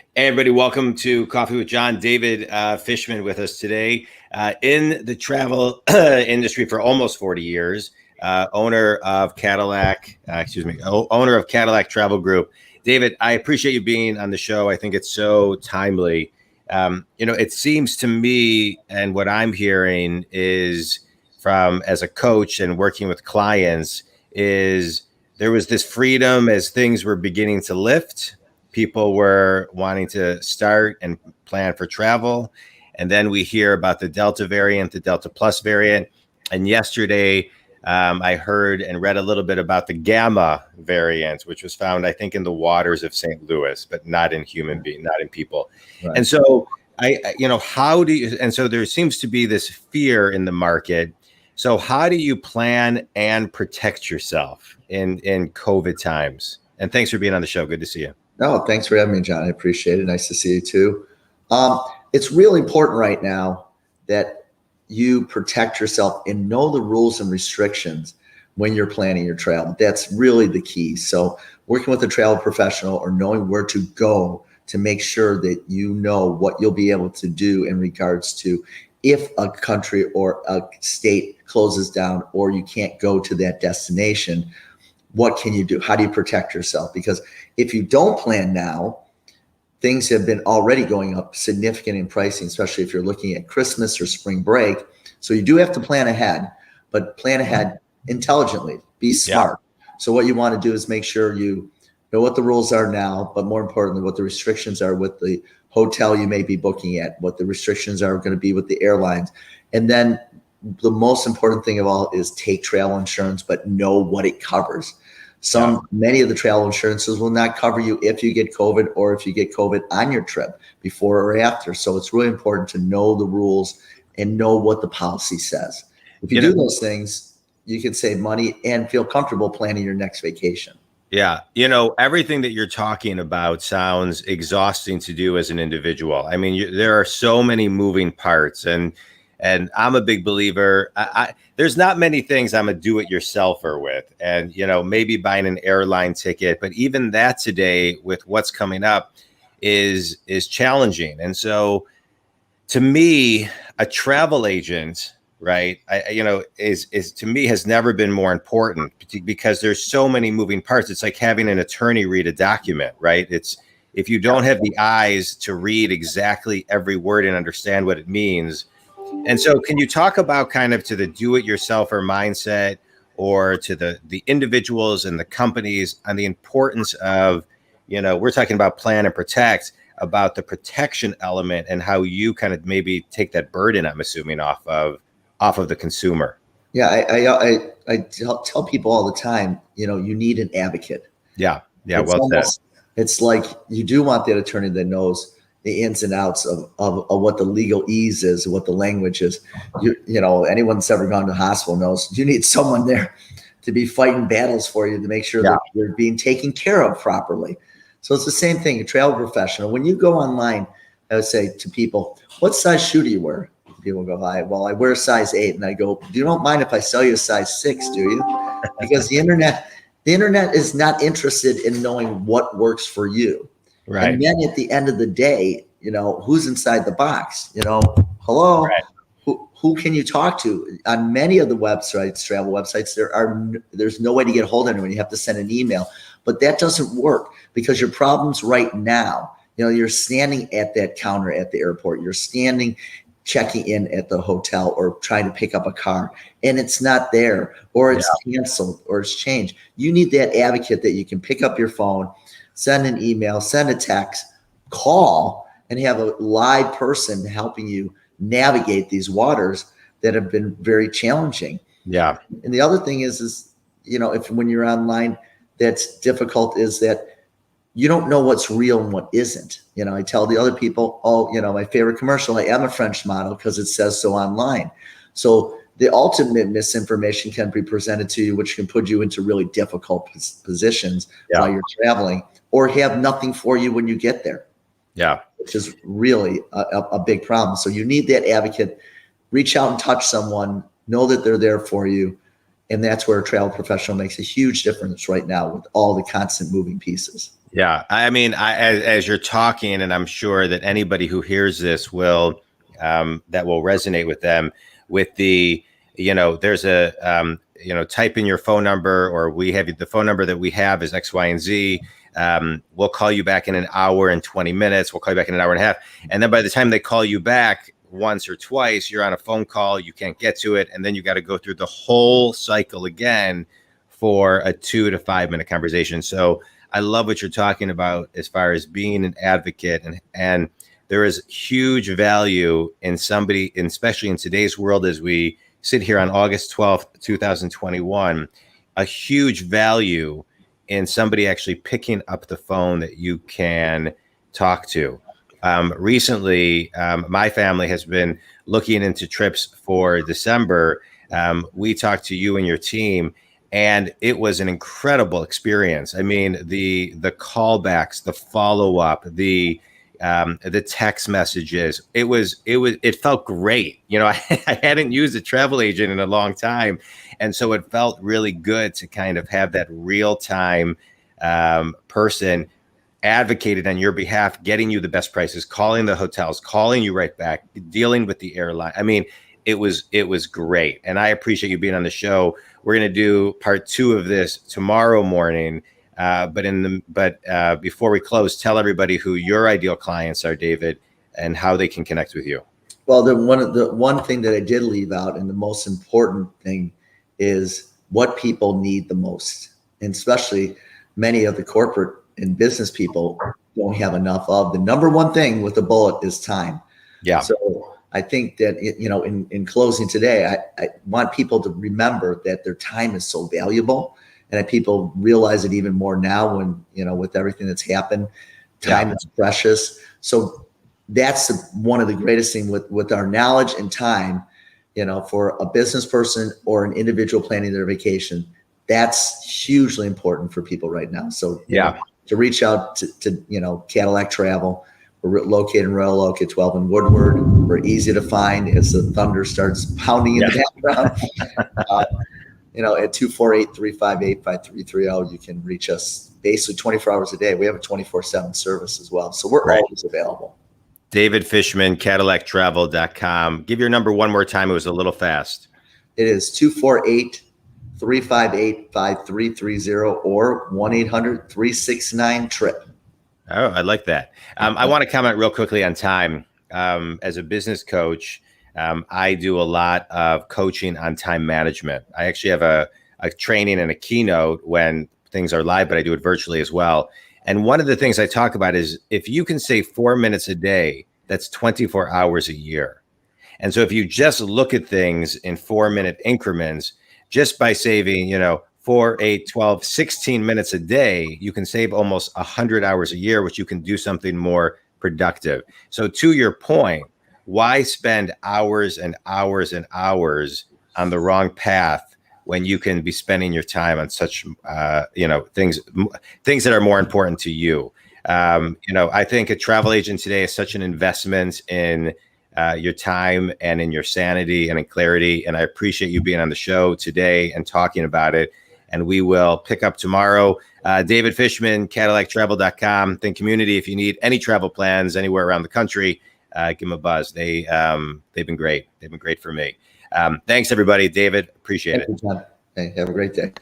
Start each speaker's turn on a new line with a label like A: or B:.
A: Hey, everybody, welcome to Coffee with John. David Fishman with us today. In the travel industry for almost 40 years, owner of Cadillac, owner of Cadillac Travel Group. David, I appreciate you being on the show. I think it's so timely. It seems to me, and what I'm hearing is from as a coach and working with clients, is there was this freedom as things were beginning to lift. People were wanting to start and plan for travel. And then we hear about the Delta variant, the Delta Plus variant. And yesterday, I heard and read a little bit about the Gamma variant, which was found, I think, in the waters of St. Louis, but not in not in people. Right. And so so there seems to be this fear in the market. So how do you plan and protect yourself in COVID times? And thanks for being on the show. Good to see you.
B: No, thanks for having me, John. I appreciate it. Nice to see you too. It's really important right now that you protect yourself and know the rules and restrictions when you're planning your travel. That's really the key. So working with a travel professional or knowing where to go to make sure that you know what you'll be able to do in regards to if a country or a state closes down or you can't go to that destination. What can you do? How do you protect yourself? Because if you don't plan now, things have been already going up significant in pricing, especially if you're looking at Christmas or spring break. So you do have to plan ahead, but plan ahead intelligently. Be smart. Yeah. So what you want to do is make sure you know what the rules are now, but more importantly, what the restrictions are with the hotel you may be booking at, what the restrictions are going to be with the airlines. And then the most important thing of all is take travel insurance, but know what it covers. Many of the travel insurances will not cover you if you get COVID or if you get COVID on your trip before or after. So it's really important to know the rules and know what the policy says. If you do those things, you can save money and feel comfortable planning your next vacation.
A: Yeah. Everything that you're talking about sounds exhausting to do as an individual. I mean, there are so many moving parts and I'm a big believer. There's not many things I'm a do-it-yourselfer with. And, maybe buying an airline ticket, but even that today with what's coming up is challenging. And so to me, a travel agent, right, is to me has never been more important because there's so many moving parts. It's like having an attorney read a document, right? It's if you don't have the eyes to read exactly every word and understand what it means. And so can you talk about kind of to the do-it-yourselfer mindset or to the individuals and the companies on the importance of, we're talking about plan and protect, about the protection element and how you kind of maybe take that burden, I'm assuming, off of the consumer.
B: Yeah, I tell people all the time, you need an advocate.
A: Yeah, well said.
B: It's like you do want that attorney that knows the ins and outs of what the legal ease is, what the language is. Anyone that's ever gone to hospital knows you need someone there to be fighting battles for you to make sure that you're being taken care of properly. So it's the same thing, a travel professional. When you go online, I would say to people, what size shoe do you wear? People go, I wear a size 8. And I go, you don't mind if I sell you a size 6, do you? Because the internet is not interested in knowing what works for you. Right. And then at the end of the day, who's inside the box? Hello, right. Who can you talk to? On many of the websites, travel websites, there's no way to get a hold of anyone. You have to send an email, but that doesn't work because your problem's right now. You're standing at that counter at the airport. You're standing checking in at the hotel or trying to pick up a car and it's not there or it's canceled or it's changed. You need that advocate that you can pick up your phone, send an email, send a text, call, and have a live person helping you navigate these waters that have been very challenging. Yeah. And the other thing is if when you're online, that's difficult is that you don't know what's real and what isn't. I tell the other people, my favorite commercial, I am a French model because it says so online. So the ultimate misinformation can be presented to you, which can put you into really difficult positions while you're traveling or have nothing for you when you get there. Yeah. Which is really a big problem. So you need that advocate. Reach out and touch someone, know that they're there for you. And that's where a travel professional makes a huge difference right now with all the constant moving pieces.
A: Yeah, I mean, as you're talking, and I'm sure that anybody who hears this will that will resonate with them. With the, there's a type in your phone number, or we have the phone number that we have is X, Y, and Z. We'll call you back in an hour and 20 minutes. We'll call you back in an hour and a half, and then by the time they call you back once or twice, you're on a phone call. You can't get to it, and then you got to go through the whole cycle again for a 2 to 5 minute conversation. So I love what you're talking about as far as being an advocate, and there is huge value in somebody, and especially in today's world as we sit here on August 12th, 2021, a huge value in somebody actually picking up the phone that you can talk to. Recently, my family has been looking into trips for December. We talked to you and your team, and it was an incredible experience. I mean, the callbacks, the follow up, the text messages. It felt great. I hadn't used a travel agent in a long time, and so it felt really good to kind of have that real time person advocated on your behalf, getting you the best prices, calling the hotels, calling you right back, dealing with the airline. I mean, it was great, and I appreciate you being on the show. We're going to do part 2 of this tomorrow morning. But before we close, tell everybody who your ideal clients are, David, and how they can connect with you.
B: Well, the one thing that I did leave out, and the most important thing, is what people need the most, and especially many of the corporate and business people don't have enough of. The number one thing with the bullet is time.
A: Yeah.
B: So I think that in closing today, I want people to remember that their time is so valuable, and that people realize it even more now when with everything that's happened. Time is precious. So that's one of the greatest things with our knowledge and time. For a business person or an individual planning their vacation, that's hugely important for people right now. So to reach out to Cadillac Travel. We're located in Royal Oak at 12 and Woodward. We're easy to find as the thunder starts pounding in the background. At 248-358-5330, you can reach us basically 24 hours a day. We have a 24/7 service as well. So we're always available.
A: David Fishman, CadillacTravel.com. Give your number one more time. It was a little fast.
B: It is 248-358-5330 or 1-800-369-TRIP.
A: Oh, I like that. I want to comment real quickly on time. As a business coach, I do a lot of coaching on time management. I actually have a training and a keynote when things are live, but I do it virtually as well. And one of the things I talk about is if you can save 4 minutes a day, that's 24 hours a year. And so if you just look at things in 4-minute increments, just by saving, 4, 8, 12, 16 minutes a day, you can save almost 100 hours a year, which you can do something more productive. So to your point, why spend hours and hours and hours on the wrong path when you can be spending your time on such, things that are more important to you? I think a travel agent today is such an investment in your time and in your sanity and in clarity. And I appreciate you being on the show today and talking about it. And we will pick up tomorrow. David Fishman, CadillacTravel.com. Think community. If you need any travel plans anywhere around the country, give them a buzz. They've been great. They've been great for me. Thanks, everybody. David, appreciate it.
B: Hey, have a great day.